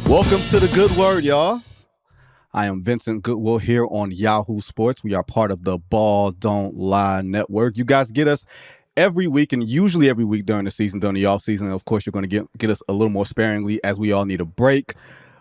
Welcome to the Good Word, y'all. I am Vincent Goodwill here on Yahoo Sports. We are part of the Ball Don't Lie Network. You guys get us every week, and usually every week during the season, during the off season. And of course, you're going to get us a little more sparingly as we all need a break.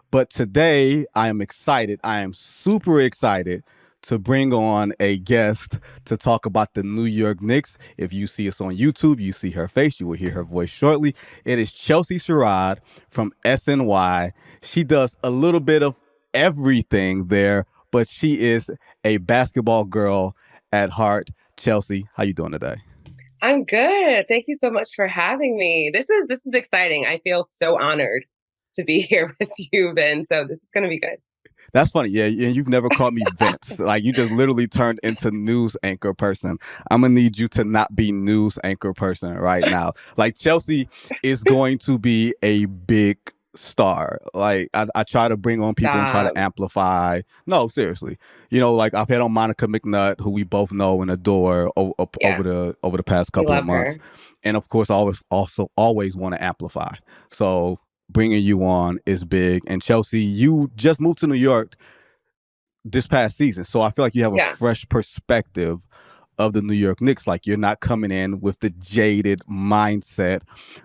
But today, I am excited. I am super excited to bring on a guest to talk about the New York Knicks. If you see us on YouTube, you see her face. You will hear her voice shortly. It is Chelsea Sherrod from SNY. She does a little bit of everything there, but she is a basketball girl at heart. Chelsea, how you doing today? I'm good. Thank you so much for having me. This is exciting. I feel so honored to be here with you, Ben. So this is going to be good. That's funny. Yeah, and you've never called me Vince. Like you just literally turned into news anchor person. I'm gonna need you to not be news anchor person right now. Like Chelsea is going to be a big star. Like I try to bring on people and try to Stop. amplify. No, seriously. Like I've had on Monica McNutt, who we both know and adore Yeah, over the past we couple of love months, her. and of course, I always want to amplify. So bringing you on is big. And Chelsea, you just moved to New York this past season. So I feel like you have a Yeah. fresh perspective of the New York Knicks. Like you're not coming in with the jaded mindset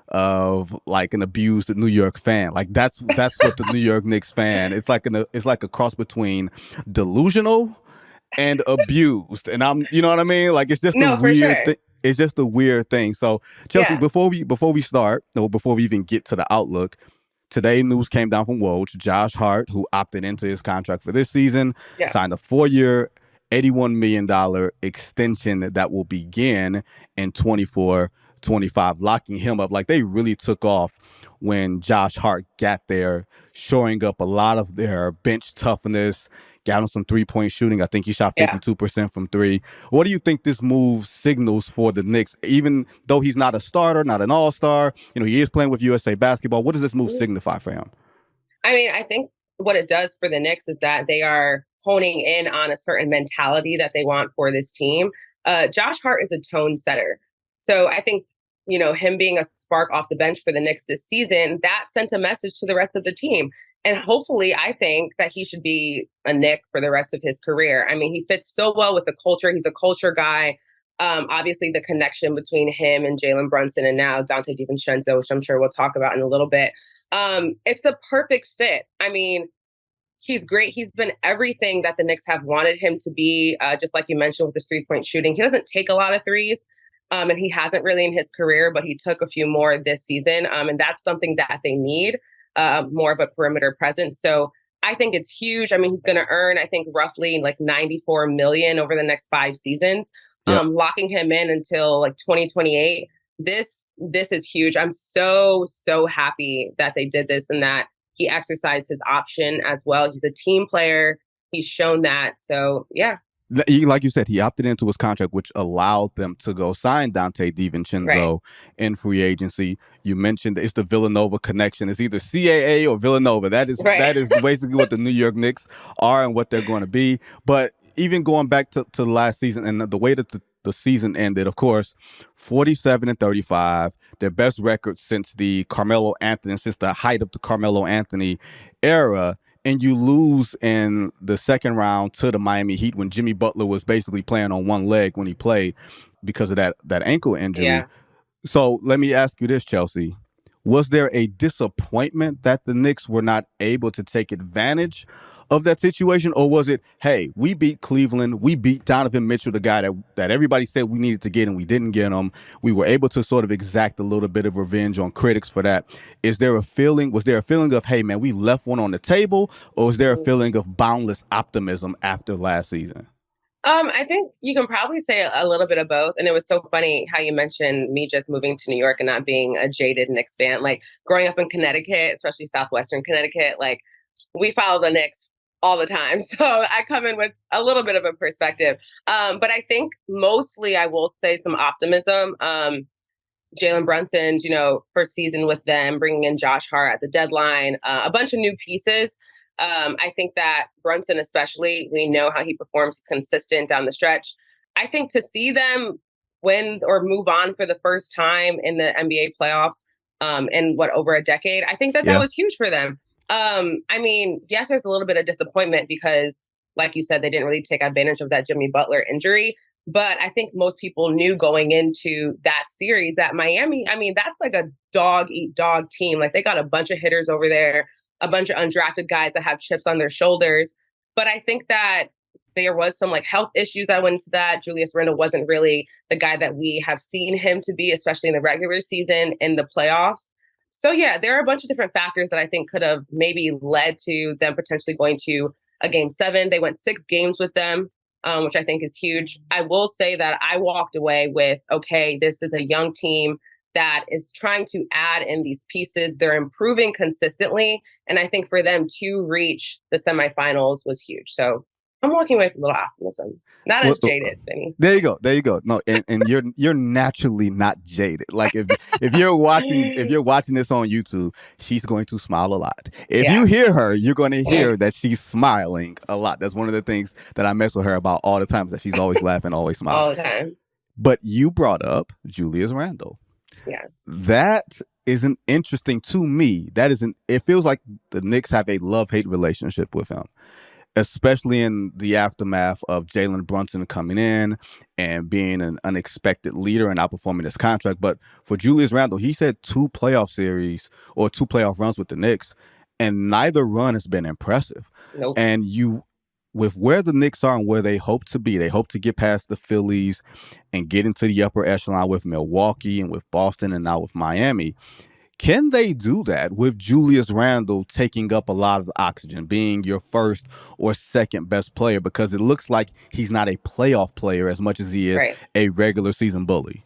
of like an abused New York fan. Like that's what the New York Knicks fan. It's like a cross between delusional and abused. And you know what I mean? Like it's just a No, for weird sure. thing. It's just a weird thing. So Chelsea, Yeah. before we start, or before we even get to the outlook, today, news came down from Woj. Josh Hart, who opted into his contract for this season, Yeah. signed a 4-year, $81 million extension that will begin in 24-25, locking him up. Like they really took off when Josh Hart got there, shoring up a lot of their bench toughness, got him some three-point shooting. I think he shot Yeah. 52% from three. What do you think this move signals for the Knicks? Even though he's not a starter, not an all-star, he is playing with USA basketball. What does this move Mhm. signify for him? I mean, I think what it does for the Knicks is that they are honing in on a certain mentality that they want for this team. Josh Hart is a tone setter. So I think, him being a spark off the bench for the Knicks this season, that sent a message to the rest of the team. And hopefully, I think that he should be a Knick for the rest of his career. I mean, he fits so well with the culture. He's a culture guy. Obviously, the connection between him and Jalen Brunson and now Donte DiVincenzo, which I'm sure we'll talk about in a little bit. It's the perfect fit. I mean, he's great. He's been everything that the Knicks have wanted him to be, just like you mentioned with his 3-point shooting. He doesn't take a lot of threes, and he hasn't really in his career, but he took a few more this season. And that's something that they need, more of a perimeter presence. So I think it's huge. I mean, he's going to earn, I think, roughly like 94 million over the next 5 seasons, Yep. locking him in until like 2028. This is huge. I'm so happy that they did this and that he exercised his option as well. He's a team player. He's shown that. So yeah. Like you said, he opted into his contract, which allowed them to go sign Donte Right. DiVincenzo in free agency. You mentioned it's the Villanova connection. It's either CAA or Villanova. That is Right. that is basically what the New York Knicks are and what they're going to be. But even going back to last season and the way that the season ended, of course, 47-35, their best record since since the height of the Carmelo Anthony era, and you lose in the second round to the Miami Heat when Jimmy Butler was basically playing on one leg when he played because of that ankle injury. Yeah. So let me ask you this, Chelsea. Was there a disappointment that the Knicks were not able to take advantage of that situation? Or was it, hey, we beat Cleveland, we beat Donovan Mitchell, the guy that everybody said we needed to get and we didn't get him. We were able to sort of exact a little bit of revenge on critics for that. Was there a feeling of, hey man, we left one on the table, or was there a Mhm. feeling of boundless optimism after last season? I think you can probably say a little bit of both. And it was so funny how you mentioned me just moving to New York and not being a jaded Knicks fan. Like growing up in Connecticut, especially Southwestern Connecticut, like we follow the Knicks all the time. So I come in with a little bit of a perspective. But I think mostly I will say some optimism. Jalen Brunson's, first season with them, bringing in Josh Hart at the deadline, a bunch of new pieces. I think that Brunson, especially, we know how he performs. He's consistent down the stretch. I think to see them win or move on for the first time in the NBA playoffs in over a decade, I think that Yeah. was huge for them. I mean, yes, there's a little bit of disappointment because, like you said, they didn't really take advantage of that Jimmy Butler injury. But I think most people knew going into that series that Miami, I mean, that's like a dog eat dog team. Like they got a bunch of hitters over there, a bunch of undrafted guys that have chips on their shoulders. But I think that there was some like health issues that went into that. Julius Randle wasn't really the guy that we have seen him to be, especially in the regular season, in the playoffs. So yeah, there are a bunch of different factors that I think could have maybe led to them potentially going to a game seven. They went 6 games with them, which I think is huge. I will say that I walked away with, okay, this is a young team that is trying to add in these pieces. They're improving consistently. And I think for them to reach the semifinals was huge. So I'm walking away with a little optimism. Not Well, as jaded, Vinny. there you go. There you go. No, and you're naturally not jaded. Like if you're watching this on YouTube, she's going to smile a lot. If Yeah. you hear her, you're going to hear that she's smiling a lot. That's one of the things that I mess with her about all the time, is that she's always laughing, always smiling. All the time. But you brought up Julius Randle. Yeah. That isn't interesting to me. It feels like the Knicks have a love-hate relationship with him, especially in the aftermath of Jalen Brunson coming in and being an unexpected leader and outperforming his contract. But for Julius Randle, he's had 2 playoff series or 2 playoff runs with the Knicks, and neither run has been impressive. Nope. And with where the Knicks are and where they hope to be, they hope to get past the Phillies and get into the upper echelon with Milwaukee and with Boston and now with Miami. Can they do that with Julius Randle taking up a lot of oxygen, being your first or second best player? Because it looks like he's not a playoff player as much as he is a regular season bully.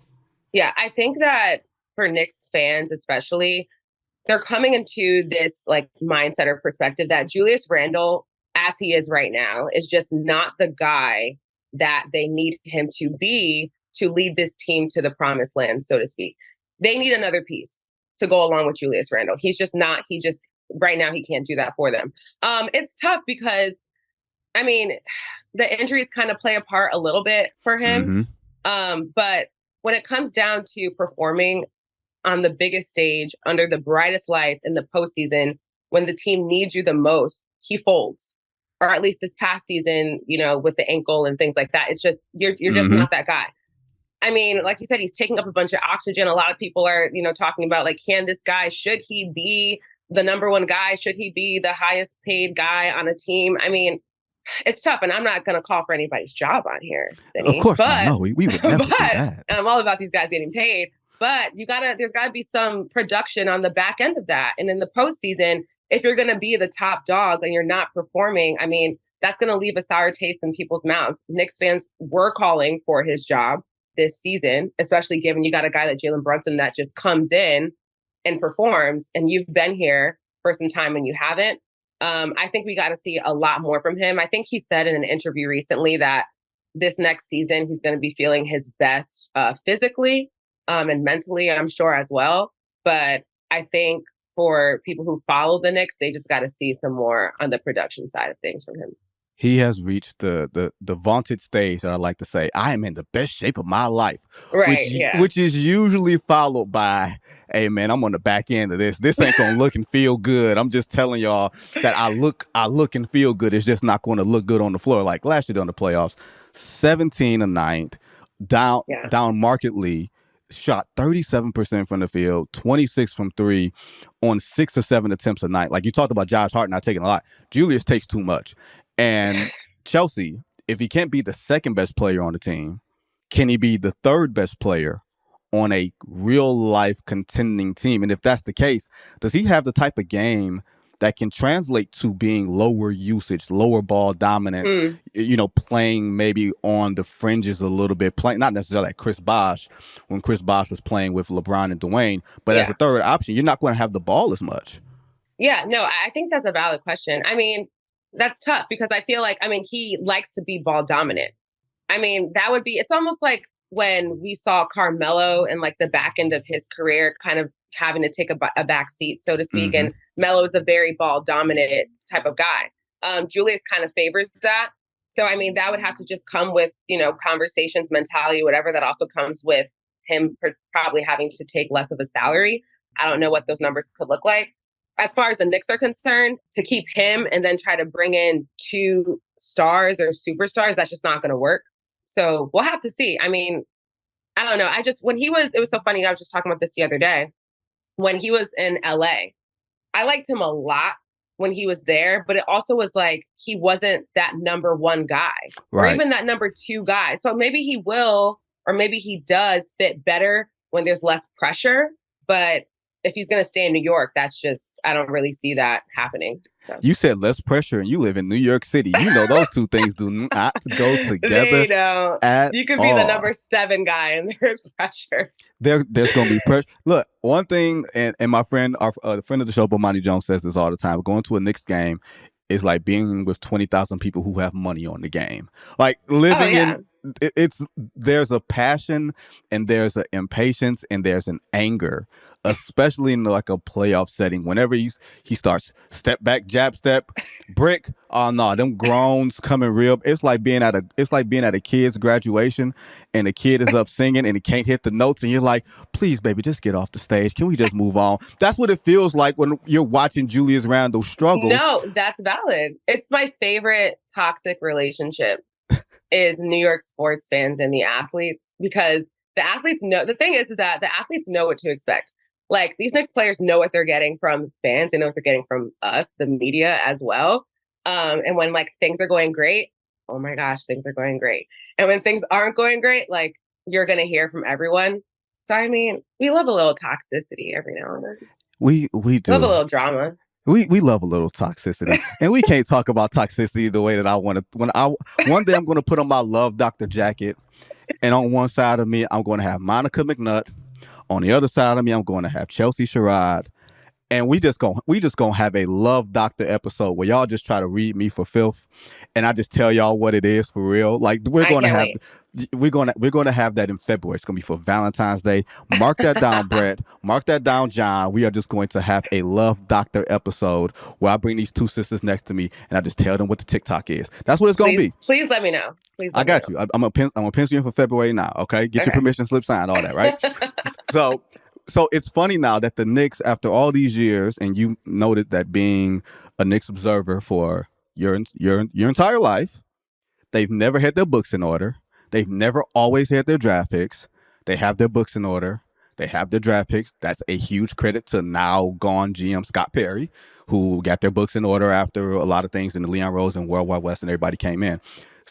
Yeah, I think that for Knicks fans especially, they're coming into this like mindset or perspective that Julius Randle, as he is right now, is just not the guy that they need him to be to lead this team to the promised land, so to speak. They need another piece to go along with Julius Randle. He's just not, right now, he can't do that for them. It's tough because, I mean, the injuries kind of play a part a little bit for him. But when it comes down to performing on the biggest stage, under the brightest lights in the postseason, when the team needs you the most, he folds. Or at least this past season, with the ankle and things like that. It's just, you're just not that guy. I mean, like you said, he's taking up a bunch of oxygen. A lot of people are, talking about like, should he be the number one guy? Should he be the highest paid guy on a team? I mean, it's tough, and I'm not going to call for anybody's job on here. Of course, no, we would never do that. And I'm all about these guys getting paid, but there's gotta be some production on the back end of that. And in the postseason, if you're going to be the top dog and you're not performing, I mean, that's going to leave a sour taste in people's mouths. Knicks fans were calling for his job this season, especially given you got a guy like Jalen Brunson that just comes in and performs, and you've been here for some time and you haven't. I think we got to see a lot more from him. I think he said in an interview recently that this next season he's going to be feeling his best physically and mentally, I'm sure, as well. But I think for people who follow the Knicks, they just got to see some more on the production side of things from him. He has reached the vaunted stage that I like to say, I am in the best shape of my life. Which is usually followed by, hey man, I'm on the back end of this. This ain't gonna look and feel good. I'm just telling y'all that I look and feel good. It's just not going to look good on the floor. Like last year during the playoffs, 17 a night, down markedly, shot 37% from the field, 26 from 3 on 6 or 7 attempts a night. Like you talked about Josh Hart not taking a lot. Julius takes too much. And Chelsea, if he can't be the second best player on the team, can he be the third best player on a real life contending team? And if that's the case, does he have the type of game that can translate to being lower usage, lower ball dominance, playing maybe on the fringes a little bit, playing not necessarily like Chris Bosh when Chris Bosh was playing with LeBron and Dwayne, but as a third option, you're not going to have the ball as much. Yeah, no, I think that's a valid question. I mean, that's tough because I feel like, he likes to be ball dominant. I mean, it's almost like when we saw Carmelo in like the back end of his career kind of having to take a back seat, so to speak. And Melo is a very ball dominant type of guy. Julius kind of favors that. So, I mean, that would have to just come with, conversations, mentality, whatever that also comes with him probably having to take less of a salary. I don't know what those numbers could look like. as far as the Knicks are concerned, to keep him and then try to bring in two stars or superstars, that's just not going to work. So we'll have to see. I mean, I don't know. It was so funny. I was just talking about this the other day. When he was in LA, I liked him a lot when he was there, but it also was like he wasn't that number one guy or Right. even that number two guy. So maybe he will, or maybe he does fit better when there's less pressure. But if he's going to stay in New York, I don't really see that happening. So. You said less pressure, and you live in New York City. You know those two things do not go together They don't. at You could be the all. number 7 guy and there's pressure. There's going to be pressure. Look, one thing, and my friend, the friend of the show, Bomani Jones, says this all the time. Going to a Knicks game is like being with 20,000 people who have money on the game. Like living in it's there's a passion and there's an impatience and there's an anger, especially in like a playoff setting. Whenever he starts step back, jab step, brick. Oh no, them groans coming real. It's like being at a kid's graduation and the kid is up singing and he can't hit the notes and you're like, please, baby, just get off the stage. Can we just move on? That's what it feels like when you're watching Julius Randle struggle. No, that's valid. It's my favorite toxic relationship is New York sports fans and the athletes, because the athletes know, the thing is that the athletes know what to expect. Like these Knicks players know what they're getting from fans. They know what they're getting from us, the media as well. And when like things are going great, oh my gosh, things are going great. And when things aren't going great, like you're going to hear from everyone. So, I mean, we love a little toxicity every now and then. We do. Love a little drama. We love a little toxicity, and we can't talk about toxicity the way that I want to. One day I'm going to put on my Love Doctor jacket, and on one side of me I'm going to have Monica McNutt, on the other side of me I'm going to have Chelsea Sherrod, and we just gonna have a Love Doctor episode where y'all just try to read me for filth, and I just tell y'all what it is for real. Like we're gonna have that in February. It's gonna be for Valentine's Day. Mark that down, Brett. Mark that down, John. We are just going to have a Love Doctor episode where I bring these two sisters next to me and I just tell them what the TikTok is. That's what it's gonna be. Please let me know. I got you. I'm gonna pencil you in for February now. Okay, get your permission slip signed, all that, right? So it's funny now that the Knicks, after all these years, and you noted that being a Knicks observer for your entire life, they've never had their books in order. They've never always had their draft picks. They have their books in order. They have their draft picks. That's a huge credit to now gone GM Scott Perry, who got their books in order after a lot of things in the Leon Rose and World Wide West and everybody came in.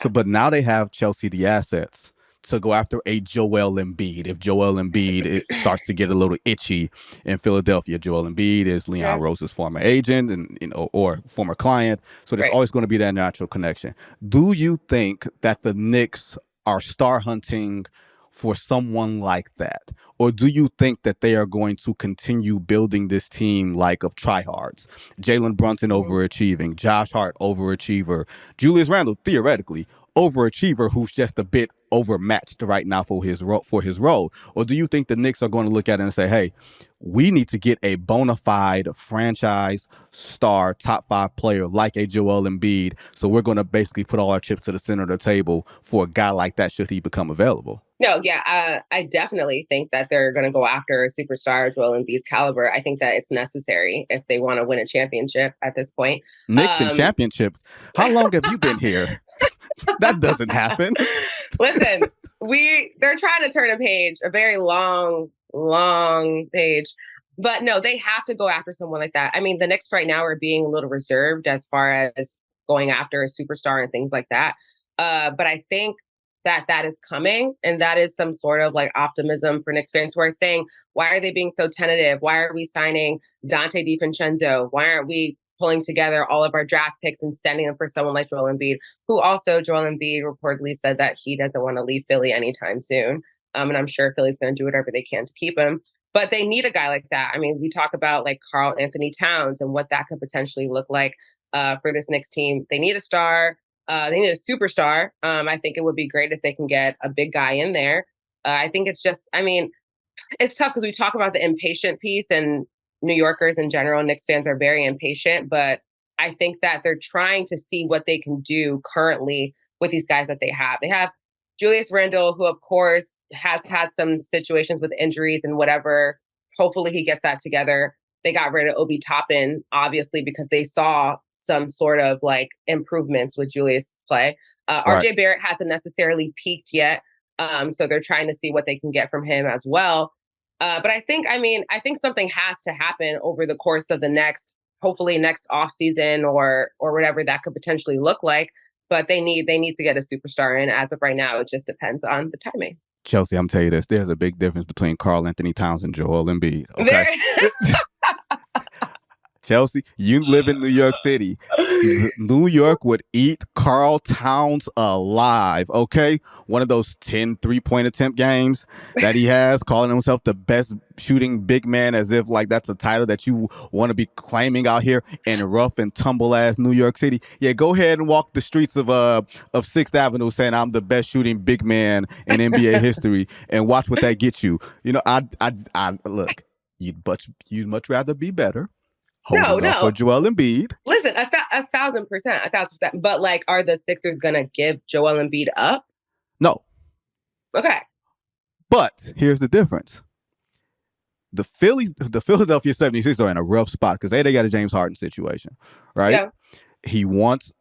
So, but now they have Chelsea the assets to go after a Joel Embiid. If Joel Embiid starts to get a little itchy in Philadelphia, Joel Embiid is Leon Rose's former agent and or former client, so there's always going to be that natural connection. Do you think that the Knicks are star hunting for someone like that, or do you think that they are going to continue building this team like of tryhards? Jalen Brunson overachieving, Josh Hart overachiever, Julius Randle theoretically overachiever who's just a bit overmatched right now for his role? Or do you think the Knicks are going to look at it and say, hey, we need to get a bona fide franchise star top 5 player like a Joel Embiid, so we're going to basically put all our chips to the center of the table for a guy like that should he become available? No, yeah, I definitely think that they're going to go after a superstar Joel Embiid's caliber. I think that it's necessary if they want to win a championship at this point. Knicks and championships. How long have you been here? That doesn't happen. Listen, they're trying to turn a page, a very long page. But no, they have to go after someone like that. I mean, the Knicks right now are being a little reserved as far as going after a superstar and things like that. But I think that is coming, and that is some sort of like optimism for Knicks fans who are saying, why are they being so tentative? Why are we signing Donte DiVincenzo? Why aren't we pulling together all of our draft picks and sending them for someone like Joel Embiid, who also Joel Embiid reportedly said that he doesn't want to leave Philly anytime soon. And I'm sure Philly's going to do whatever they can to keep him. But they need a guy like that. I mean, we talk about like Karl Anthony Towns and what that could potentially look like for this Knicks team. They need a star. They need a superstar. I think it would be great if they can get a big guy in there. I think it's just, I mean, it's tough because we talk about the impatient piece, and New Yorkers in general, Knicks fans are very impatient, but I think that they're trying to see what they can do currently with these guys that they have. They have Julius Randle, who of course has had some situations with injuries and whatever. Hopefully he gets that together. They got rid of Obi Toppin, obviously, because they saw some sort of like improvements with Julius' play. Right. RJ Barrett hasn't necessarily peaked yet. So they're trying to see what they can get from him as well. But I think something has to happen over the course of the hopefully next off season or whatever that could potentially look like. But they need to get a superstar in. As of right now, it just depends on the timing. Chelsea, I'm telling you this. There's a big difference between Karl Anthony Towns and Joel Embiid. Okay. There. Chelsea, you live in New York City. New York would eat Karl Towns alive, okay? One of those 10 3-point attempt games that he has, calling himself the best shooting big man, as if like that's a title that you want to be claiming out here in rough and tumble ass New York City. Yeah, go ahead and walk the streets of 6th Avenue saying I'm the best shooting big man in NBA history and watch what that gets you. You know, I look, you'd much rather be better. Holding up for Joel Embiid. Listen, 1,000%. But like, are the Sixers gonna give Joel Embiid up? No. Okay. But here's the difference. The Philadelphia 76ers are in a rough spot because they got a James Harden situation, right? Yeah. He wants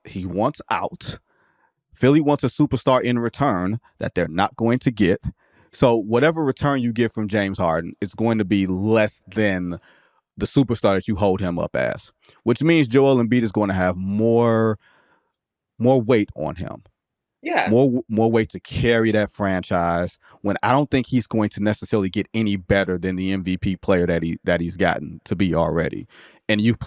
out. Philly wants a superstar in return that they're not going to get. So whatever return you get from James Harden, it's going to be less than the superstar that you hold him up as, which means Joel Embiid is going to have more weight on him. Yeah. More weight to carry that franchise when I don't think he's going to necessarily get any better than the MVP player that he's gotten to be already. And you've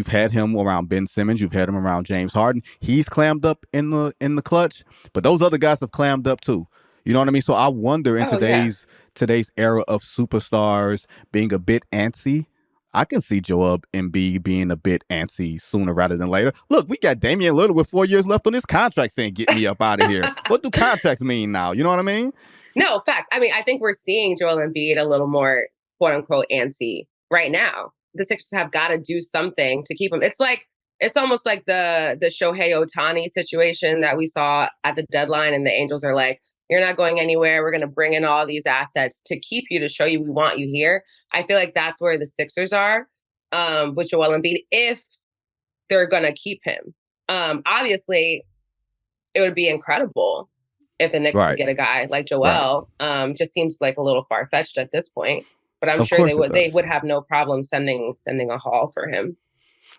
had him around Ben Simmons, you've had him around James Harden. He's clammed up in the clutch, but those other guys have clammed up too. You know what I mean? So I wonder in today's era of superstars being a bit antsy, I can see Joel Embiid being a bit antsy sooner rather than later. Look, we got Damian Lillard with 4 years left on his contract saying, get me up out of here. What do contracts mean now? You know what I mean? No, facts. I mean, I think we're seeing Joel Embiid a little more, quote unquote, antsy right now. The Sixers have got to do something to keep him. It's almost like the Shohei Ohtani situation that we saw at the deadline, and the Angels are like, you're not going anywhere. We're going to bring in all these assets to keep you, to show you we want you here. I feel like that's where the Sixers are with Joel Embiid, if they're going to keep him. Obviously, it would be incredible if the Knicks could get a guy like Joel. Right. Just seems like a little far-fetched at this point. But I'm sure they would have no problem sending a haul for him.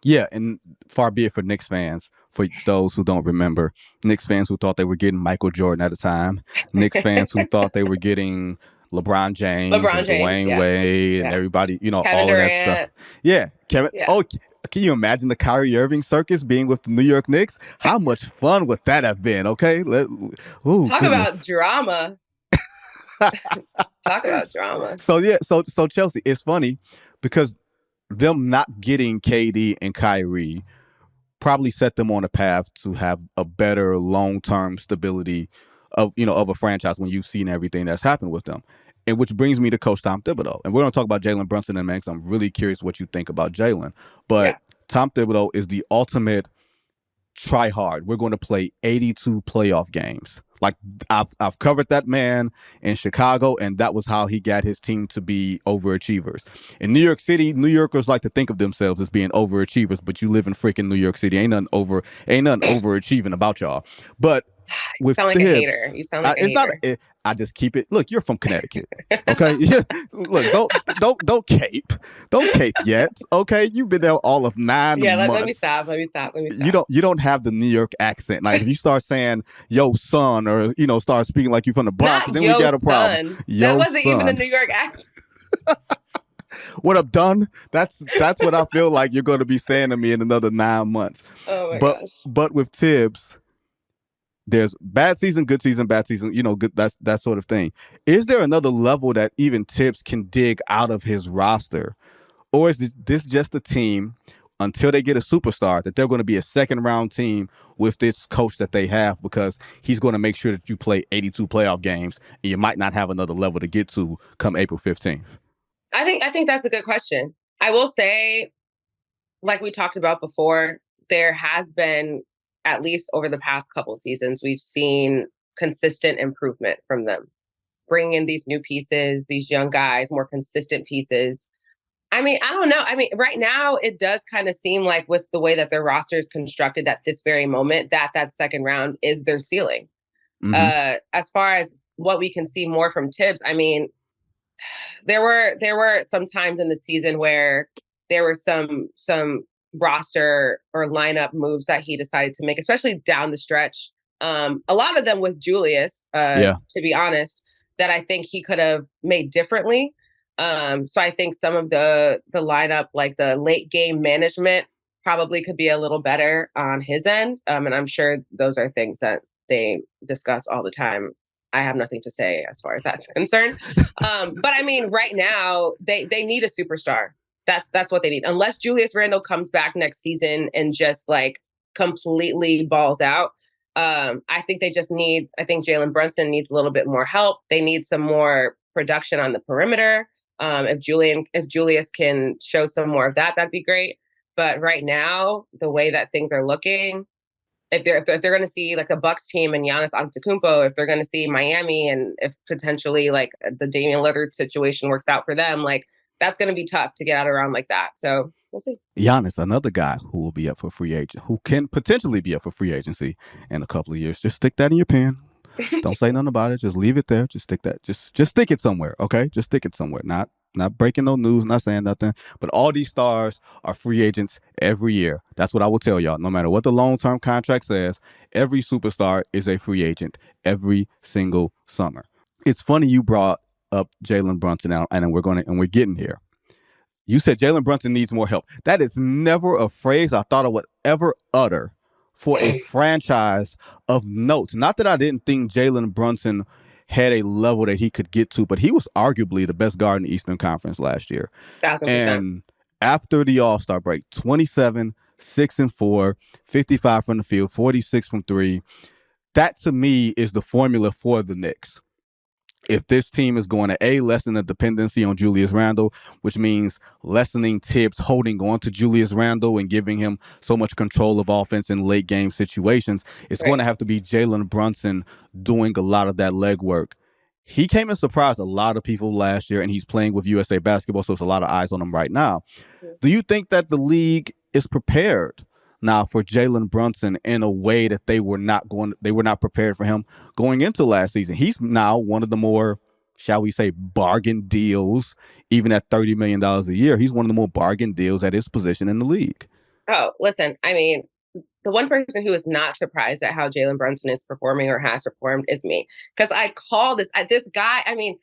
Yeah, and far be it for Knicks fans, for those who don't remember, Knicks fans who thought they were getting Michael Jordan at the time, Knicks fans who thought they were getting LeBron James, and Dwayne Wade, and everybody, Kevin all Durant. Of that stuff. Yeah, Kevin. Yeah. Oh, can you imagine the Kyrie Irving circus being with the New York Knicks? How much fun would that have been? Okay, talk about drama. Talk about drama. So Chelsea, it's funny because them not getting KD and Kyrie probably set them on a path to have a better long-term stability of a franchise when you've seen everything that's happened with them. And which brings me to Coach Tom Thibodeau. And we're going to talk about Jalen Brunson in a minute because I'm really curious what you think about Jalen. But Tom Thibodeau is the ultimate try hard. We're going to play 82 playoff games. Like I've covered that man in Chicago, and that was how he got his team to be overachievers. In New York City, New Yorkers like to think of themselves as being overachievers, but you live in freaking New York City. Ain't nothing overachieving about y'all. But you sound like a hater. You sound like a hater. I just keep it. Look, you're from Connecticut, okay? Yeah. Look, don't cape yet, okay? You've been there all of 9 months. Let me stop. You don't have the New York accent. Like if you start saying "yo son" or start speaking like you from the Bronx, not then we got a problem. That wasn't even a New York accent. What I've done, that's what I feel like you're going to be saying to me in another 9 months. Oh my gosh. But with Tibbs, there's bad season, good season, bad season, good, that sort of thing. Is there another level that even Tibbs can dig out of his roster? Or is this just a team, until they get a superstar, that they're going to be a second-round team with this coach that they have, because he's going to make sure that you play 82 playoff games and you might not have another level to get to come April 15th? I think that's a good question. I will say, like we talked about before, there has been, at least over the past couple of seasons, we've seen consistent improvement from them. Bringing in these new pieces, these young guys, more consistent pieces. I mean, I don't know. I mean, right now it does kind of seem like with the way that their roster is constructed at this very moment, that second round is their ceiling. Hmm. As far as what we can see more from Tibbs, I mean, there were some times in the season where there were some roster or lineup moves that he decided to make, especially down the stretch. A lot of them with Julius, Yeah. to be honest, that I think he could have made differently. So I think some of the lineup, like the late game management, probably could be a little better on his end. And I'm sure those are things that they discuss all the time. I have nothing to say as far as that's concerned. But I mean, right now they need a superstar. That's what they need. Unless Julius Randle comes back next season and just like completely balls out. I think they just need. I think Jalen Brunson needs a little bit more help. They need some more production on the perimeter. If Julius can show some more of that, that'd be great. But right now, the way that things are looking, if they're going to see like a Bucks team and Giannis Antetokounmpo, if they're going to see Miami, and if potentially like the Damian Lillard situation works out for them, like that's going to be tough to get out around like that. So we'll see. Giannis, another guy who will be up for free agent, who can potentially be up for free agency in a couple of years. Just stick that in your pen. Don't say nothing about it. Just leave it there. Just stick that. Just stick it somewhere. Okay. Just stick it somewhere. Not breaking no news. Not saying nothing. But all these stars are free agents every year. That's what I will tell y'all. No matter what the long-term contract says, every superstar is a free agent every single summer. It's funny you brought up Jalen Brunson out, and we're getting here. You said Jalen Brunson needs more help. That is never a phrase I thought I would ever utter for a franchise of note. Not that I didn't think Jalen Brunson had a level that he could get to, but he was arguably the best guard in the Eastern Conference last year. 1,000%. And after the All-Star break, 27, 6-4, 55 from the field, 46 from three. That to me is the formula for the Knicks. If this team is going to lessen the dependency on Julius Randle, which means lessening Tibbs holding on to Julius Randle and giving him so much control of offense in late game situations, it's going to have to be Jalen Brunson doing a lot of that legwork. He came and surprised a lot of people last year, and he's playing with USA Basketball, so there's a lot of eyes on him right now. Do you think that the league is prepared now for Jalen Brunson in a way that they were not prepared for him going into last season? He's now one of the more, shall we say, bargain deals, even at $30 million a year. He's one of the more bargain deals at his position in the league. Oh, listen, I mean, the one person who is not surprised at how Jalen Brunson is performing or has performed is me. Because I call this guy, I mean,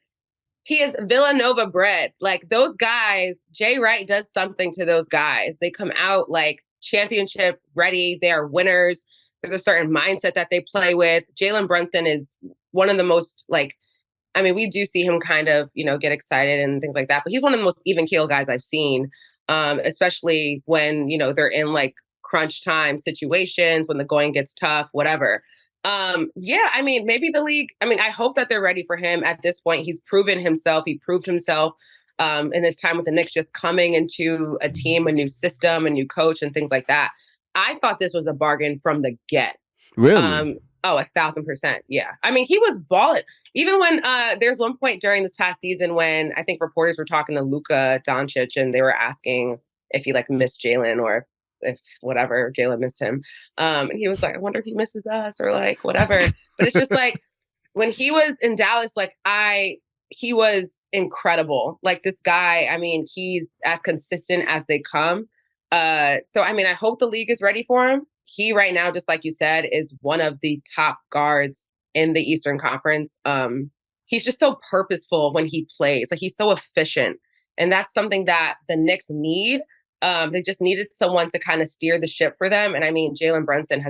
he is Villanova bred. Like those guys, Jay Wright does something to those guys. They come out like championship ready. They are winners. There's a certain mindset that they play with. Jalen Brunson is one of the most like, I mean, we do see him kind of, get excited and things like that, but he's one of the most even keel guys I've seen, especially when, they're in like crunch time situations, when the going gets tough, whatever. Yeah, I mean, maybe the league, I mean, I hope that they're ready for him at this point. He's proven himself. He proved himself in his time with the Knicks, just coming into a team, a new system, a new coach, and things like that. I thought this was a bargain from the get. Really? Oh, 1,000%. Yeah. I mean, he was balling. Even when there's one point during this past season when I think reporters were talking to Luka Doncic and they were asking if he like missed Jalen or if whatever Jalen missed him. And he was like, I wonder if he misses us or like whatever. But it's just like when he was in Dallas, like he was incredible. Like this guy, I mean, he's as consistent as they come. So I mean, I hope the league is ready for him. He right now, just like you said, is one of the top guards in the Eastern Conference. He's just so purposeful when he plays. Like he's so efficient. And that's something that the Knicks need. They just needed someone to kind of steer the ship for them. And I mean, Jalen Brunson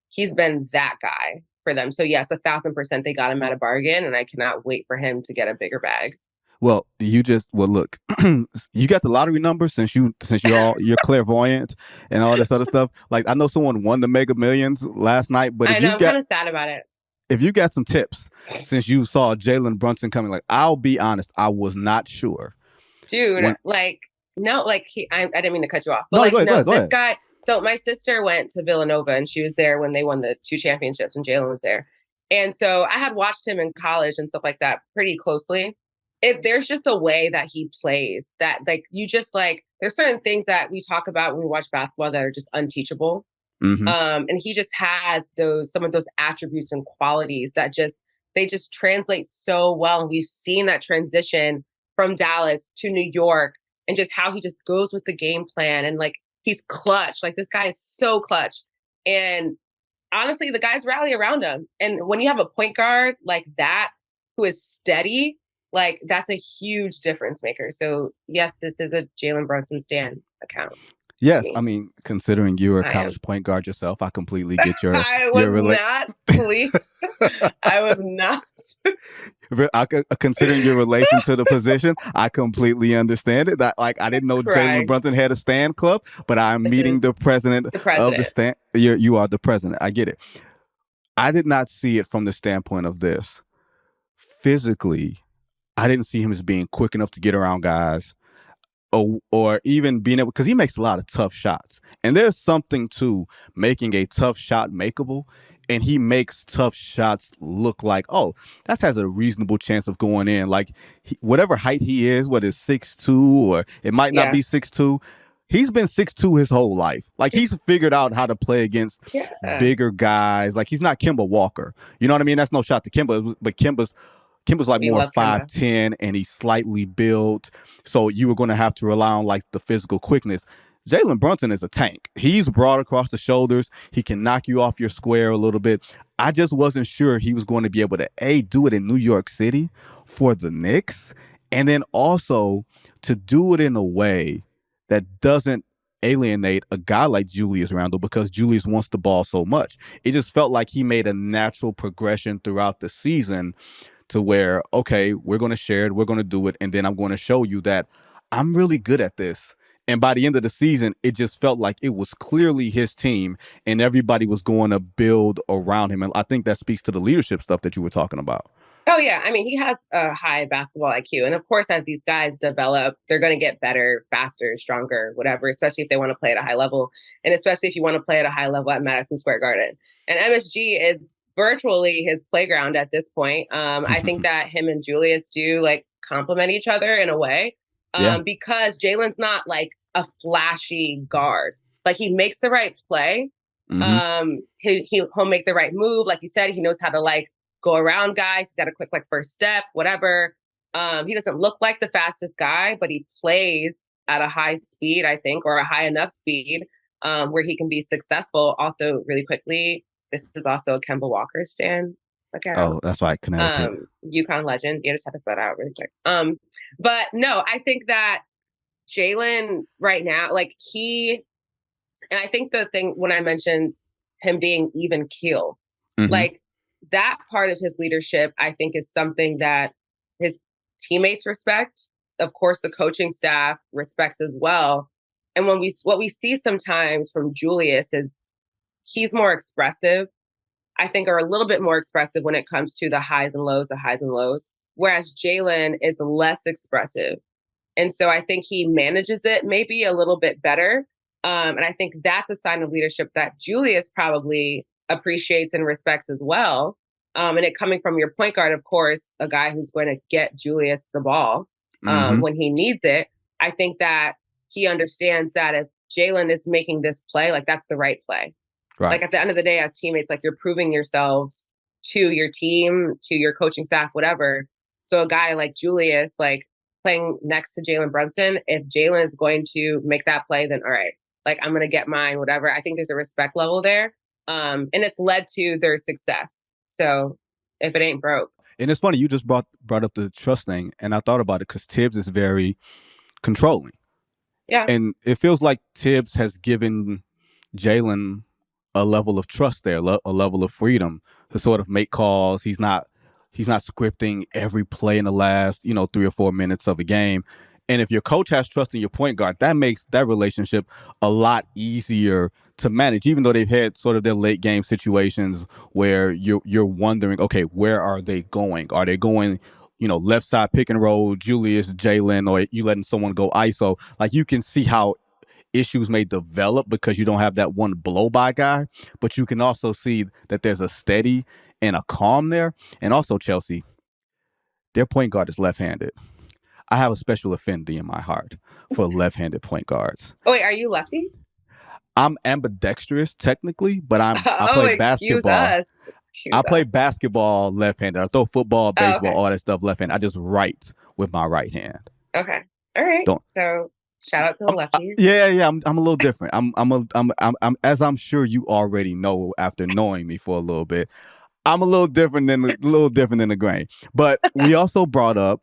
he's been that guy for them. So yes, 1,000% they got him at a bargain, and I cannot wait for him to get a bigger bag. Well, look, you got the lottery number since you're clairvoyant and all this other stuff. Like I know someone won the Mega Millions last night, but I'm kind of sad about it. If you got some tips since you saw Jalen Brunson coming, like I'll be honest, I was not sure. Dude, I didn't mean to cut you off. But go ahead. Guy. So my sister went to Villanova and she was there when they won the 2 championships and Jalen was there. And so I had watched him in college and stuff like that pretty closely. there's just a way that he plays that like you just like there's certain things that we talk about when we watch basketball that are just unteachable. Mm-hmm. And he just has some of those attributes and qualities that they just translate so well. And we've seen that transition from Dallas to New York and just how he just goes with the game plan and like he's clutch. Like this guy is so clutch. And honestly, the guys rally around him. And when you have a point guard like that who is steady, like that's a huge difference maker. So yes, this is a Jalen Brunson stan account. Yes, I mean, considering you're a I am. college point guard yourself, I completely get your I was not, please. I was not. Considering your relation to the position, I completely understand it. That like I didn't know Jalen Brunson had a stand club, but I'm meeting the president of the stand. You are the president. I get it. I did not see it from the standpoint of this. Physically, I didn't see him as being quick enough to get around guys. Or even being able, because he makes a lot of tough shots. And there's something to making a tough shot makeable. And he makes tough shots look like, oh, that has a reasonable chance of going in. Like whatever height he is, whether it's 6'2", or it might not be 6'2", he's been 6'2" his whole life. Like he's figured out how to play against bigger guys. Like he's not Kemba Walker. You know what I mean? That's no shot to Kemba, but Kemba's like more 5'10", and he's slightly built. So you were going to have to rely on like the physical quickness. Jalen Brunson is a tank. He's broad across the shoulders. He can knock you off your square a little bit. I just wasn't sure he was going to be able to do it in New York City for the Knicks, and then also to do it in a way that doesn't alienate a guy like Julius Randle, because Julius wants the ball so much. It just felt like he made a natural progression throughout the season to where, okay, we're going to share it, we're going to do it, and then I'm going to show you that I'm really good at this. And by the end of the season, it just felt like it was clearly his team and everybody was going to build around him. And I think that speaks to the leadership stuff that you were talking about. Oh, yeah. I mean, he has a high basketball IQ. And of course, as these guys develop, they're going to get better, faster, stronger, whatever, especially if they want to play at a high level. And especially if you want to play at a high level at Madison Square Garden. And MSG is virtually his playground at this point. I think that him and Julius do like complement each other in a way. Because Jalen's not like a flashy guard. Like he makes the right play. He'll make the right move. Like you said, he knows how to like go around guys. He's got a quick like first step, whatever. He doesn't look like the fastest guy, but he plays at a high speed, I think, or a high enough speed where he can be successful. Also, really quickly, this is also a Kemba Walker stand. Oh, that's right, Connecticut. UConn legend. You just have to put out really quick. But no, I think that Jalen right now, like and I think the thing when I mentioned him being even keel, like that part of his leadership, I think is something that his teammates respect. Of course, the coaching staff respects as well. And what we see sometimes from Julius is he's more expressive. I think are a little bit more expressive when it comes to the highs and lows, whereas Jalen is less expressive. And so I think he manages it maybe a little bit better. And I think that's a sign of leadership that Julius probably appreciates and respects as well. And it coming from your point guard, of course, a guy who's going to get Julius the ball when he needs it. I think that he understands that if Jalen is making this play, like that's the right play. Right. Like at the end of the day, as teammates, like you're proving yourselves to your team, to your coaching staff, whatever. So a guy like Julius, like playing next to Jalen Brunson, if Jalen is going to make that play, then all right, like I'm going to get mine, whatever. I think there's a respect level there. And it's led to their success. So if it ain't broke. And it's funny, you just brought up the trust thing. And I thought about it because Tibbs is very controlling. Yeah. And it feels like Tibbs has given Jalen a level of trust there, a level of freedom to sort of make calls. He's not scripting every play in the last, 3 or 4 minutes of a game. And if your coach has trust in your point guard, that makes that relationship a lot easier to manage, even though they've had sort of their late game situations where you're wondering, okay, where are they going? Are they going, left side pick and roll, Julius, Jalen, or you letting someone go ISO? Like you can see how issues may develop because you don't have that one blow-by guy, but you can also see that there's a steady and a calm there. And also, Chelsea, their point guard is left-handed. I have a special affinity in my heart for left-handed point guards. Oh, wait, are you lefty? I'm ambidextrous technically, but I Oh, play excuse basketball. us. Excuse I us. play basketball left-handed. I throw football, Oh, baseball, okay. all that stuff left-handed. I just write with my right hand. Okay. All right. Don't. So shout out to the lefties. Yeah. I'm a little different. I'm as I'm sure you already know after knowing me for a little bit. I'm a little different than the grain. But we also brought up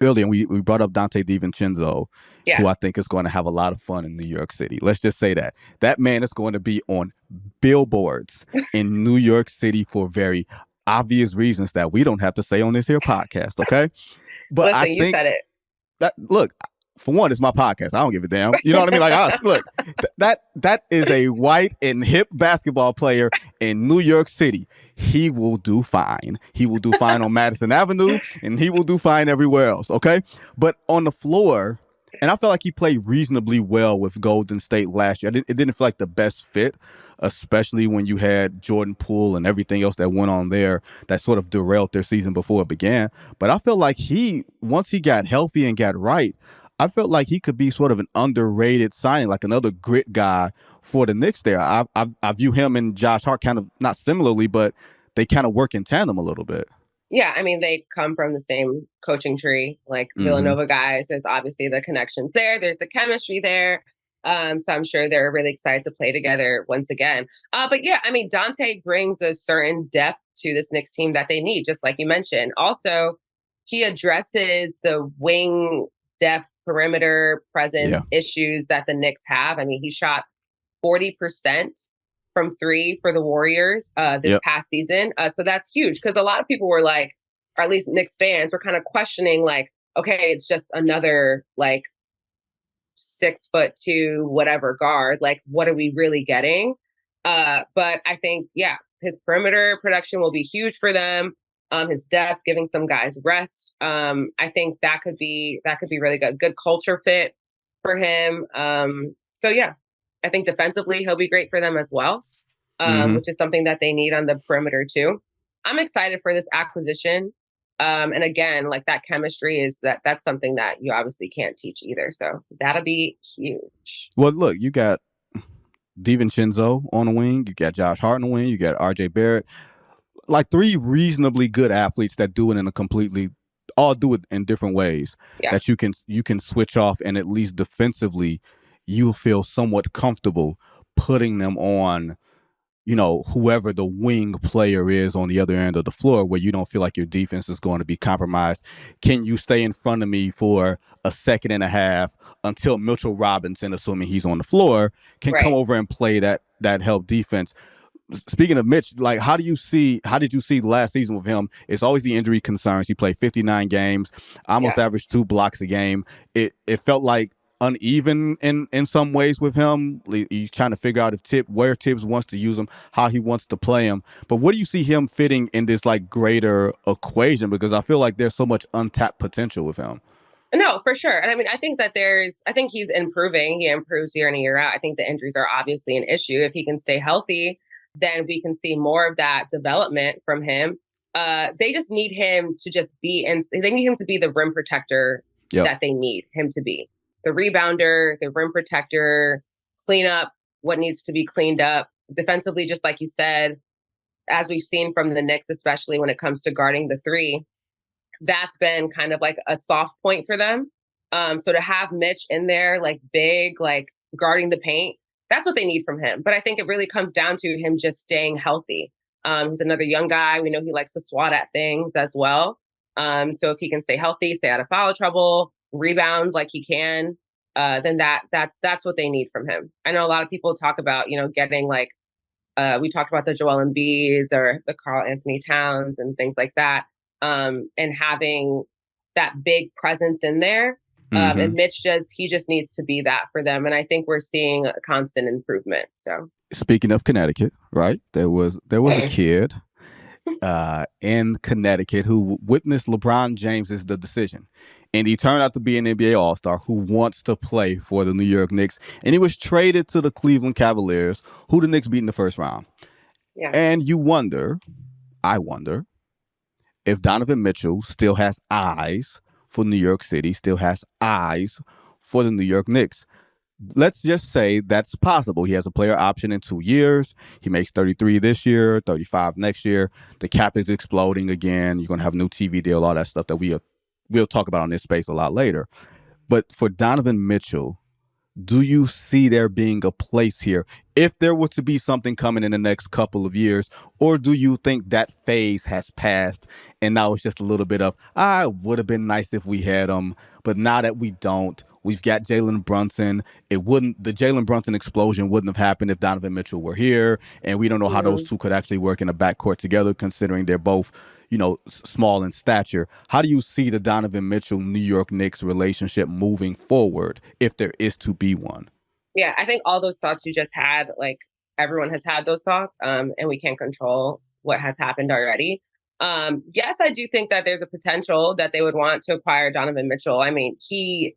earlier, we brought up Donte DiVincenzo, who Yeah. I think is going to have a lot of fun in New York City. Let's just say that man is going to be on billboards in New York City for very obvious reasons that we don't have to say on this here podcast. Okay, but I Listen, you think said it. that look. For one, it's my podcast. I don't give a damn. You know what I mean? Look, that is a white and hip basketball player in New York City. He will do fine. He will do fine on Madison Avenue, and he will do fine everywhere else. Okay, but on the floor, and I felt like he played reasonably well with Golden State last year. It didn't feel like the best fit, especially when you had Jordan Poole and everything else that went on there that sort of derailed their season before it began. But I felt like once he got healthy and got right, I felt like he could be sort of an underrated signing, like another grit guy for the Knicks there. I view him and Josh Hart kind of not similarly, but they kind of work in tandem a little bit. Yeah, I mean, they come from the same coaching tree, like Mm-hmm. Villanova guys. There's obviously the connections there. There's the chemistry there. So I'm sure they're really excited to play together once again. But yeah, I mean, Donte brings a certain depth to this Knicks team that they need, just like you mentioned. Also, he addresses the wing depth, perimeter presence Yeah. issues that the Knicks have. I mean, he shot 40% from three for the Warriors this Yep. past season. So that's huge because a lot of people were like, or at least Knicks fans were kind of questioning, like, okay, it's just another like 6'2" whatever guard. Like, what are we really getting? But I think, yeah, his perimeter production will be huge for them. His depth, giving some guys rest. I think that could be really good. Good culture fit for him. So yeah, I think defensively he'll be great for them as well, Mm-hmm. which is something that they need on the perimeter too. I'm excited for this acquisition. And again, like that chemistry that's something that you obviously can't teach either. So that'll be huge. Well, look, you got DiVincenzo on the wing, you got Josh Hart on the wing, you got RJ Barrett, like three reasonably good athletes that do it in a completely all do it in different ways Yeah. that you can switch off, and at least defensively you'll feel somewhat comfortable putting them on, whoever the wing player is on the other end of the floor, where you don't feel like your defense is going to be compromised. Can you stay in front of me for a second and a half until Mitchell Robinson, assuming he's on the floor, can come Right. over and play that help defense? Speaking of Mitch, like how did you see last season with him? It's always the injury concerns. He played 59 games, almost Yeah. averaged 2 blocks a game. It felt like uneven in some ways with him. He's trying to figure out where Tibbs wants to use him, how he wants to play him. But what do you see him fitting in this like greater equation? Because I feel like there's so much untapped potential with him. No, for sure. And I mean, I think he's improving. He improves year in and year out. I think the injuries are obviously an issue. If he can stay healthy, then we can see more of that development from him. They just need him to just be, and they need him to be the rim protector Yep. that they need him to be. The rebounder, the rim protector, clean up what needs to be cleaned up defensively, just like you said, as we've seen from the Knicks, especially when it comes to guarding the three. That's been kind of like a soft point for them. So to have Mitch in there, like big, like guarding the paint, that's what they need from him. But I think it really comes down to him just staying healthy. He's another young guy. We know he likes to swat at things as well. So if he can stay healthy, stay out of foul trouble, rebound like he can, then that's what they need from him. I know a lot of people talk about, getting like we talked about the Joel Embiids or the Karl Anthony Towns and things like that, and having that big presence in there. Mm-hmm. And Mitch he just needs to be that for them. And I think we're seeing a constant improvement. So Speaking of Connecticut, right? There was a kid in Connecticut who witnessed LeBron James's The Decision. And he turned out to be an NBA All-Star who wants to play for the New York Knicks. And he was traded to the Cleveland Cavaliers, who the Knicks beat in the first round. yeah. And I wonder, if Donovan Mitchell still has eyes for New York City, still has eyes for the New York Knicks. Let's just say that's possible. He has a player option in 2 years. He makes 33 this year, 35 next year. The cap is exploding again. You're going to have a new TV deal, all that stuff that we'll talk about in this space a lot later. But for Donovan Mitchell, do you see there being a place here if there were to be something coming in the next couple of years? Or do you think that phase has passed and now it's just a little bit of, would have been nice if we had him, but now that we don't, we've got Jalen Brunson. The Jalen Brunson explosion wouldn't have happened if Donovan Mitchell were here. And we don't know how those two could actually work in a backcourt together, considering they're both, small in stature. How do you see the Donovan Mitchell New York Knicks relationship moving forward if there is to be one? Yeah, I think all those thoughts you just had, like everyone has had those thoughts, and we can't control what has happened already. Yes, I do think that there's a potential that they would want to acquire Donovan Mitchell. I mean, he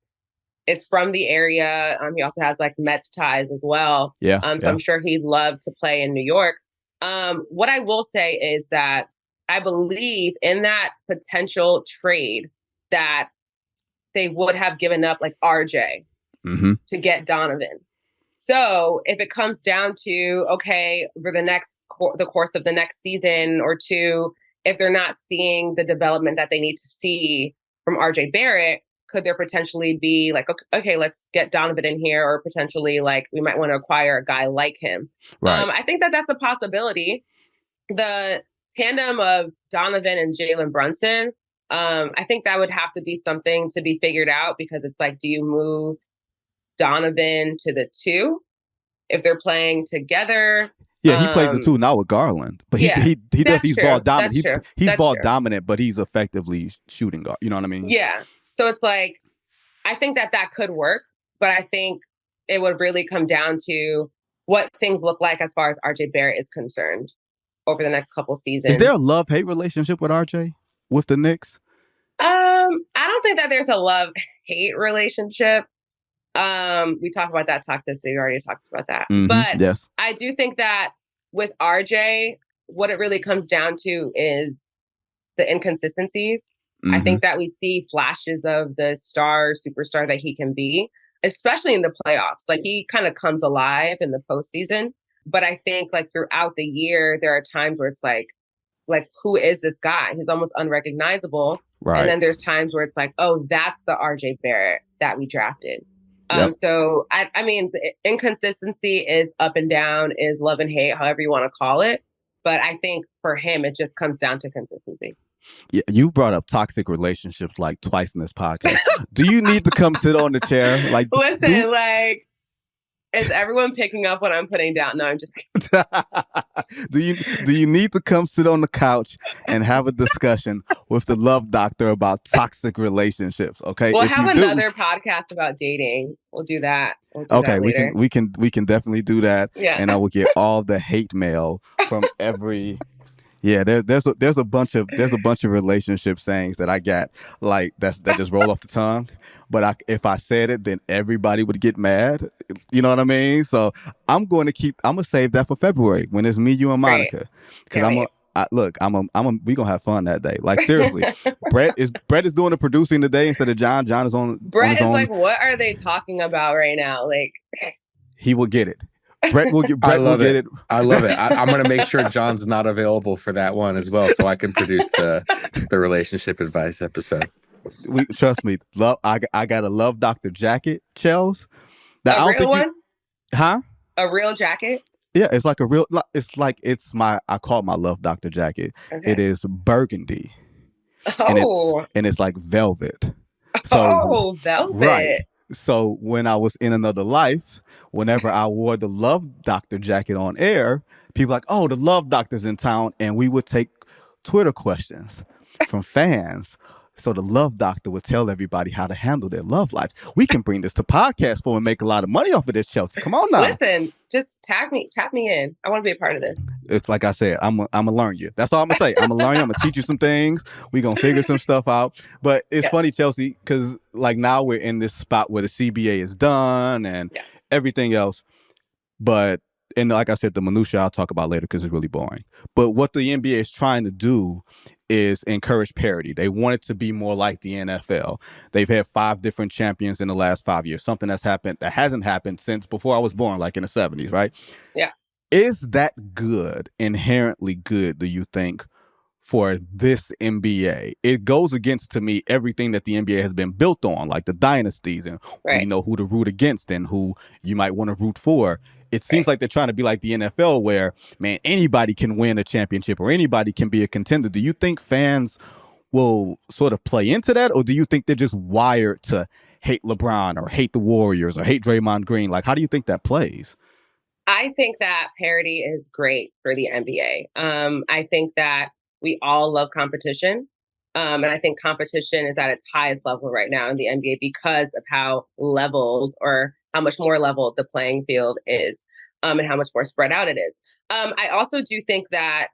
is from the area. He also has like Mets ties as well. Yeah. So I'm sure he'd love to play in New York. What I will say is that I believe in that potential trade that they would have given up like RJ to get Donovan. So if it comes down to, okay, for the course of the next season or two, if they're not seeing the development that they need to see from RJ Barrett, could there potentially be like, okay, let's get Donovan in here, or potentially like we might want to acquire a guy like him. Right. I think that that's a possibility. The tandem of Donovan and Jalen Brunson, I think that would have to be something to be figured out, because it's like, do you move Donovan to the 2 if they're playing together? Yeah, he plays the 2 now with Garland, but he's ball dominant. He's ball dominant, but he's effectively shooting guard. You know what I mean? Yeah. So it's like, I think that could work, but I think it would really come down to what things look like as far as RJ Barrett is concerned over the next couple seasons. Is there a love-hate relationship with RJ with the Knicks? I don't think that there's a love-hate relationship. We talked about that toxicity. We already talked about that. But yes, I do think that with RJ, what it really comes down to is the inconsistencies. I think that we see flashes of the superstar that he can be, especially in the playoffs. Like, he kind of comes alive in the postseason. But I think like throughout the year, there are times where it's like, who is this guy? He's almost unrecognizable. Right. And then there's times where it's like, oh, that's the RJ Barrett that we drafted. So, I mean, the inconsistency is up and down, is love and hate, however you want to call it. But I think for him, it just comes down to consistency. Yeah, you brought up toxic relationships like twice in this podcast. Do you need to come sit on the chair? Like, listen, like, is everyone picking up what I'm putting down? No, I'm just kidding. Do you need to come sit on the couch and have a discussion with the love doctor about toxic relationships? Okay, we'll have another podcast about dating. We'll do that. Okay, we can definitely do that. Yeah, and I will get all the hate mail from every. Yeah, there's a bunch of relationship sayings that I got that just roll off the tongue. But if I said it, then everybody would get mad. You know what I mean? So I'm gonna save that for February when it's me, you, and Monica. Because we gonna have fun that day. Like, seriously, Brett is doing the producing today instead of John. John is on. Brett is like, what are they talking about right now? Like, he will get it. Brett will get it. I love it. I'm going to make sure John's not available for that one as well, so I can produce the relationship advice episode. Trust me, I got a Love Doctor jacket, Chels. A real one? Huh? A real jacket? Yeah, it's like I call it my Love Doctor jacket. Okay. It is burgundy. Oh. And it's like velvet. So, velvet. Right. So when I was in another life, whenever I wore the Love Doctor jacket on air, people like, oh, the Love Doctor's in town. And we would take Twitter questions from fans. So the Love Doctor would tell everybody how to handle their love lives. We can bring this to podcast form and make a lot of money off of this, Chelsea. Come on now. Listen, just tap me in. I want to be a part of this. It's like I said, I'm gonna learn you. That's all I'm gonna say. I'm gonna learn you. I'm gonna teach you some things. We're gonna figure some stuff out. But it's funny, Chelsea, because like now we're in this spot where the CBA is done and everything else. But and like I said, the minutia I'll talk about later because it's really boring. But what the NBA is trying to do is encourage parity. They want it to be more like the NFL. They've had 5 different champions in the last 5 years, something that's happened that hasn't happened since before I was born, like in the 70s, right? Yeah. Is that good, inherently good, do you think, for this NBA? It goes against, to me, everything that the NBA has been built on, like the dynasties, and we know who to root against and who you might want to root for. It seems like they're trying to be like the NFL where, man, anybody can win a championship or anybody can be a contender. Do you think fans will sort of play into that, or do you think they're just wired to hate LeBron or hate the Warriors or hate Draymond Green? Like, how do you think that plays? I think that parity is great for the NBA. I think that we all love competition. And I think competition is at its highest level right now in the NBA because of how leveled or how much more leveled the playing field is, and how much more spread out it is. I also do think that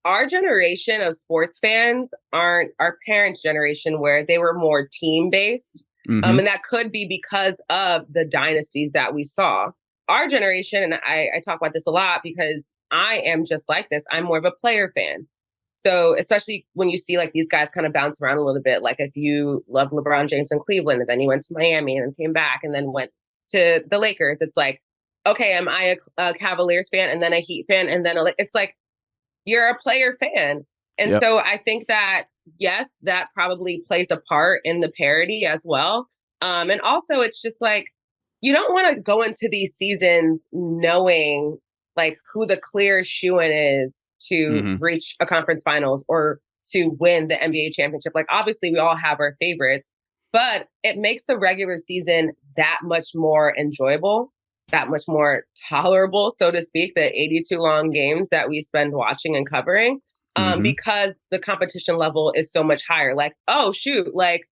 our generation of sports fans aren't our parents' generation where they were more team based. Mm-hmm. And that could be because of the dynasties that we saw. Our generation, and I talk about this a lot because I am just like this. I'm more of a player fan. So especially when you see like these guys kind of bounce around a little bit, like if you love LeBron James in Cleveland and then he went to Miami and then came back and then went to the Lakers, it's like, okay, am I a Cavaliers fan and then a Heat fan and then it's like, you're a player fan. And so I think that, yes, that probably plays a part in the parity as well. And also it's just like, you don't want to go into these seasons knowing like who the clear shoo-in is to reach a conference finals or to win the NBA championship. Like, obviously we all have our favorites, but it makes the regular season that much more enjoyable, that much more tolerable, so to speak, the 82 long games that we spend watching and covering, because the competition level is so much higher. Like, oh, shoot, like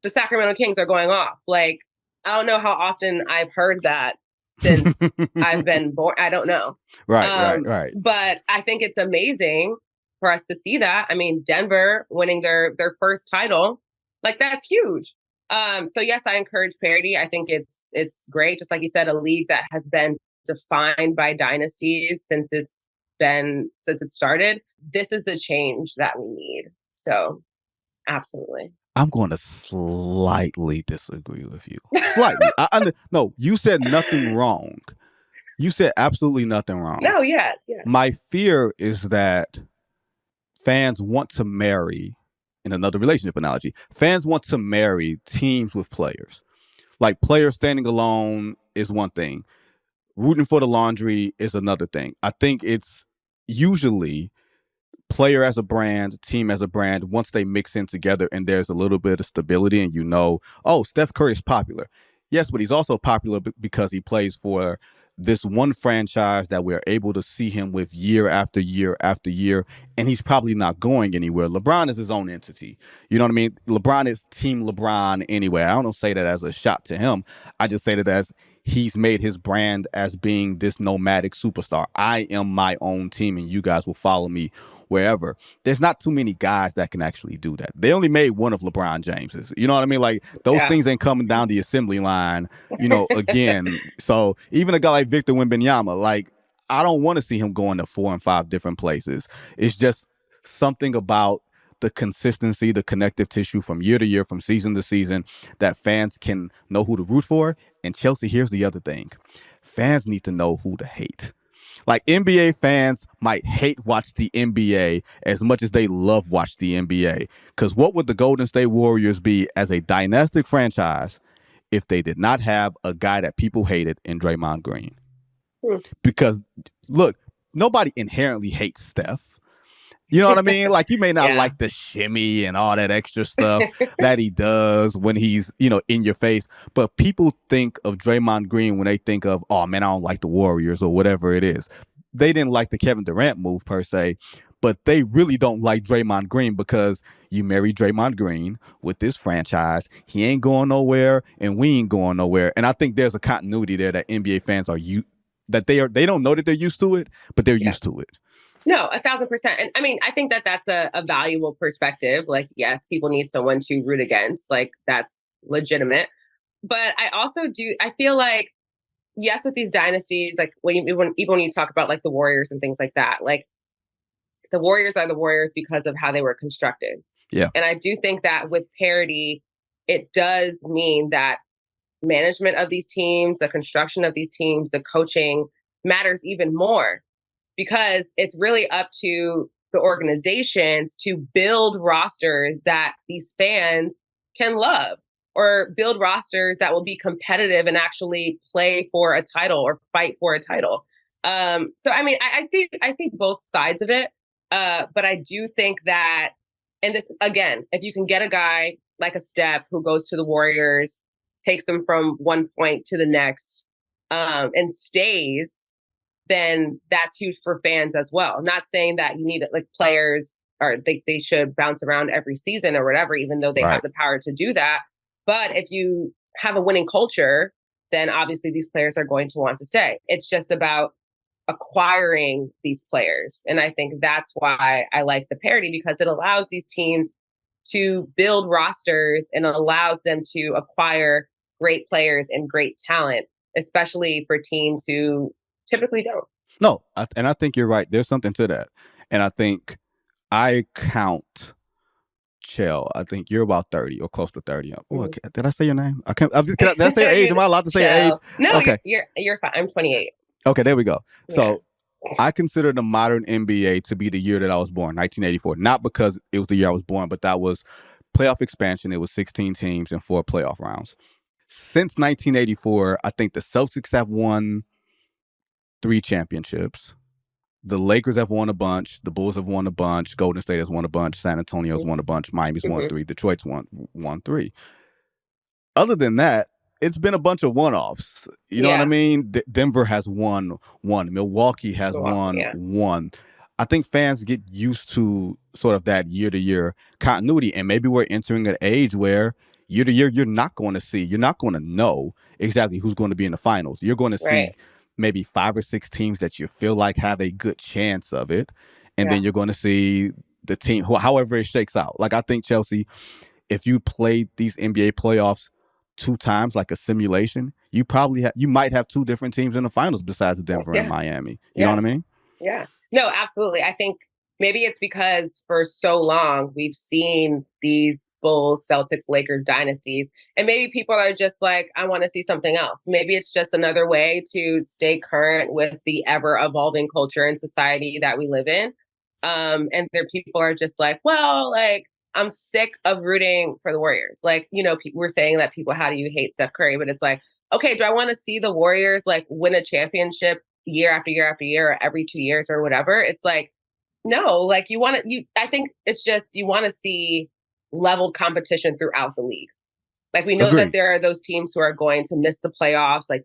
the Sacramento Kings are going off. Like, I don't know how often I've heard that since I've been born. I don't know. Right. But I think it's amazing for us to see that. I mean, Denver winning their first title, like that's huge. So yes, I encourage parity. I think it's great. Just like you said, a league that has been defined by dynasties since it started. This is the change that we need. So absolutely. I'm going to slightly disagree with you. Slightly. No, you said nothing wrong. You said absolutely nothing wrong. No, yeah. My fear is that fans want to marry, in another relationship analogy, fans want to marry teams with players. Like, players standing alone is one thing. Rooting for the laundry is another thing. I think it's usually player as a brand, team as a brand, once they mix in together and there's a little bit of stability and oh, Steph Curry is popular. Yes, but he's also popular because he plays for this one franchise that we're able to see him with year after year after year, and he's probably not going anywhere. LeBron is his own entity. You know what I mean? LeBron is Team LeBron anyway. I don't say that as a shot to him. I just say that as he's made his brand as being this nomadic superstar. I am my own team, and you guys will follow me wherever. There's not too many guys that can actually do that. They only made one of LeBron James's. You know what I mean? Like, those things ain't coming down the assembly line, again. So even a guy like Victor Wembanyama, like, I don't want to see him going to 4 and 5 different places. It's just something about the consistency, the connective tissue from year to year, from season to season, that fans can know who to root for. And Chelsea, here's the other thing. Fans need to know who to hate. Like, NBA fans might hate watch the NBA as much as they love watch the NBA. Because what would the Golden State Warriors be as a dynastic franchise if they did not have a guy that people hated in Draymond Green? Because, look, nobody inherently hates Steph. You know what I mean? Like, you may not like the shimmy and all that extra stuff that he does when he's, in your face. But people think of Draymond Green when they think of, oh, man, I don't like the Warriors or whatever it is. They didn't like the Kevin Durant move per se, but they really don't like Draymond Green because you marry Draymond Green with this franchise. He ain't going nowhere and we ain't going nowhere. And I think there's a continuity there that NBA fans they don't know that they're used to it, but they're used to it. No, 1,000%. And I mean, I think that that's a valuable perspective. Like, yes, people need someone to root against. Like, that's legitimate. But I also I feel like yes, with these dynasties, like even when you talk about like the Warriors and things like that, like the Warriors are the Warriors because of how they were constructed. Yeah. And I do think that with parity, it does mean that management of these teams, the construction of these teams, the coaching matters even more, because it's really up to the organizations to build rosters that these fans can love, or build rosters that will be competitive and actually play for a title or fight for a title. So I mean, I see both sides of it, but I do think that, and this again, if you can get a guy like a Steph who goes to the Warriors, takes them from one point to the next, and stays, then that's huge for fans as well. Not saying that you need like players or they should bounce around every season or whatever, even though they have the power to do that. But if you have a winning culture, then obviously these players are going to want to stay. It's just about acquiring these players. And I think that's why I like the parity, because it allows these teams to build rosters and allows them to acquire great players and great talent, especially for teams who typically don't. No, and I think you're right. There's something to that. And I think I count Chell. I think you're about 30 or close to 30. Oh, did I say your name? I can't. Did I say your age? Am I allowed to say your age? No, okay. You're fine. I'm 28. Okay, there we go. Yeah. So I consider the modern NBA to be the year that I was born, 1984. Not because it was the year I was born, but that was playoff expansion. It was 16 teams and 4 playoff rounds. Since 1984, I think the Celtics have won 3 championships. The Lakers have won a bunch. The Bulls have won a bunch. Golden State has won a bunch. San Antonio's won a bunch. Miami's won 3. Detroit's won 3. Other than that, it's been a bunch of one-offs. You know what I mean? Denver has won 1. Milwaukee has won 1. I think fans get used to sort of that year-to-year continuity, and maybe we're entering an age where year-to-year you're not going to know exactly who's going to be in the finals. You're going to see maybe 5 or 6 teams that you feel like have a good chance of it, and then you're going to see the team, however it shakes out. Like I think Chelsea, if you played these NBA playoffs 2 times like a simulation, you might have 2 different teams in the finals besides Denver and Miami. You know what I mean? Yeah. No, absolutely. I think maybe it's because for so long we've seen these Bulls, Celtics, Lakers dynasties, and maybe people are just like, I want to see something else. Maybe it's just another way to stay current with the ever evolving culture and society that we live in. And there people are just like, well, like, I'm sick of rooting for the Warriors. Like, you know, we're saying that people, how do you hate Steph Curry? But it's like, okay, do I want to see the Warriors like win a championship year after year after year, or every 2 years or whatever? It's like, no, like I think it's just, you want to see leveled competition throughout the league. Like we know that there are those teams who are going to miss the playoffs like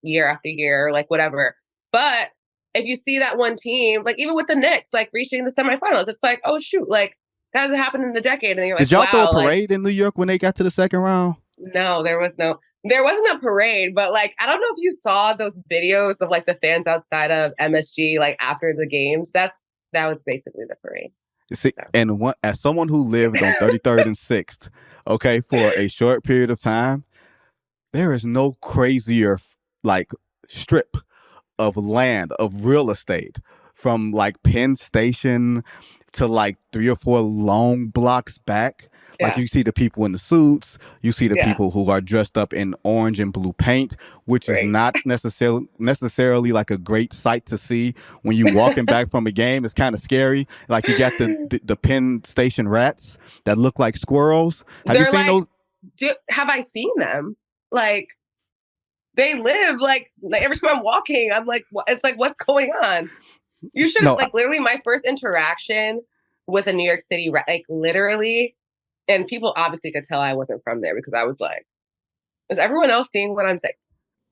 year after year, like whatever. But if you see that one team, like even with the Knicks, like reaching the semifinals, it's like, oh shoot, like that hasn't happened in a decade. And you're like, did y'all wow, throw a parade in New York when they got to the second round? No, there wasn't a parade, but like, I don't know if you saw those videos of like the fans outside of MSG, like after the games. That was basically the parade. You see, and as someone who lived on 33rd and 6th, okay, for a short period of time, there is no crazier like strip of land, of real estate, from like Penn Station to like 3 or 4 long blocks back. Like you see the people in the suits, you see the people who are dressed up in orange and blue paint, which is not necessarily like a great sight to see when you walking back from a game. It's kind of scary. Like you got the Penn Station rats that look like squirrels. Have you seen those? Have I seen them? Like they live like every time I'm walking, I'm like, it's like, what's going on? You should have like literally my first interaction with a New York City, like literally. And people obviously could tell I wasn't from there because I was like, is everyone else seeing what I'm saying?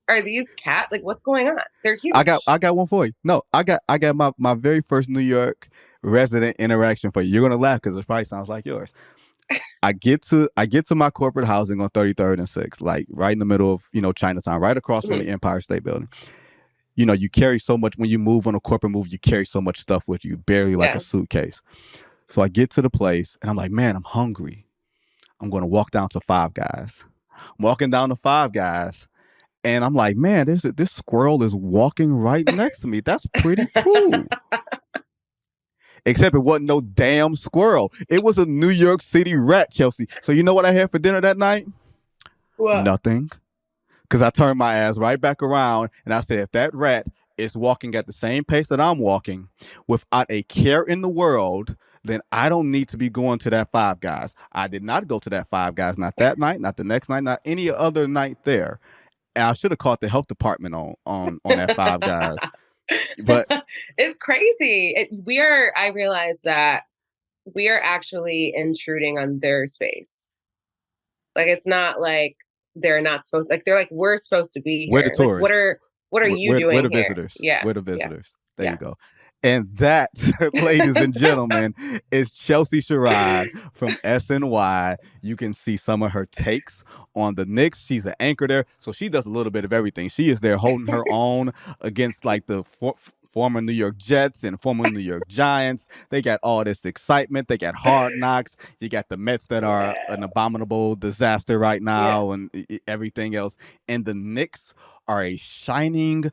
Are these cats? Like, what's going on? They're huge. I got one for you. No, I got my very first New York resident interaction for you. You're gonna laugh because it probably sounds like yours. I get to my corporate housing on 33rd and 6th, like right in the middle of, Chinatown, right across from the Empire State Building. You carry so much when you move on a corporate move, you carry so much stuff with you, barely like a suitcase. So I get to the place and I'm like, man, I'm hungry. I'm going to walk down to Five Guys. I'm walking down to Five Guys And I'm like, man, this squirrel is walking right next to me. That's pretty cool. Except it wasn't no damn squirrel. It was a New York City rat, Chelsea. So you know what I had for dinner that night? What? Nothing. Because I turned my ass right back around and I said, if that rat is walking at the same pace that I'm walking without a care in the world, then I don't need to be going to that Five Guys. I did not go to that Five Guys, not that night, not the next night, not any other night there. And I should have called the health department on that Five Guys. But it's crazy. I realize that we are actually intruding on their space. Like, it's not like they're not supposed, like, they're like, we're supposed to be here. We're the tourists. Like, what are you doing we're the here? visitors. Yeah. We're the visitors. Yeah. There you go. And that, ladies and gentlemen, is Chelsea Sherrod from SNY. You can see some of her takes on the Knicks. She's an anchor there, so she does a little bit of everything. She is there holding her own against like the former New York Jets and former New York Giants. They got all this excitement. They got Hard Knocks. You got the Mets that are an abominable disaster right now, and everything else. And the Knicks are a shining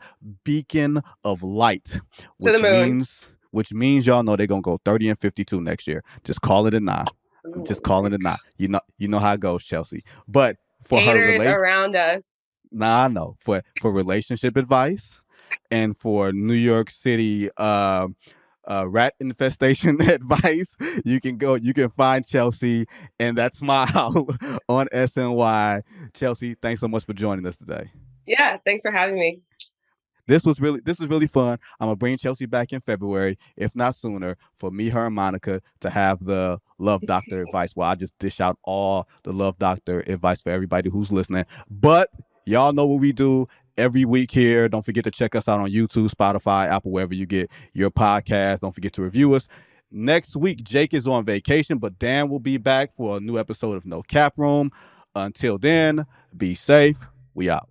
beacon of light, which means y'all know they're gonna go 30-52 next year. Just call it a nine. Just calling it a nine. You know how it goes, Chelsea. But for haters her around us. I know. For relationship advice and for New York City rat infestation advice, you can find Chelsea and that smile on SNY. Chelsea, thanks so much for joining us today. Yeah, thanks for having me. This was really fun. I'm gonna bring Chelsea back in February, if not sooner, for me, her, and Monica to have the Love Doctor advice. Well, I just dish out all the Love Doctor advice for everybody who's listening. But y'all know what we do every week here. Don't forget to check us out on YouTube, Spotify, Apple, wherever you get your podcast. Don't forget to review us. Next week, Jake is on vacation, but Dan will be back for a new episode of No Cap Room. Until then, be safe. We out.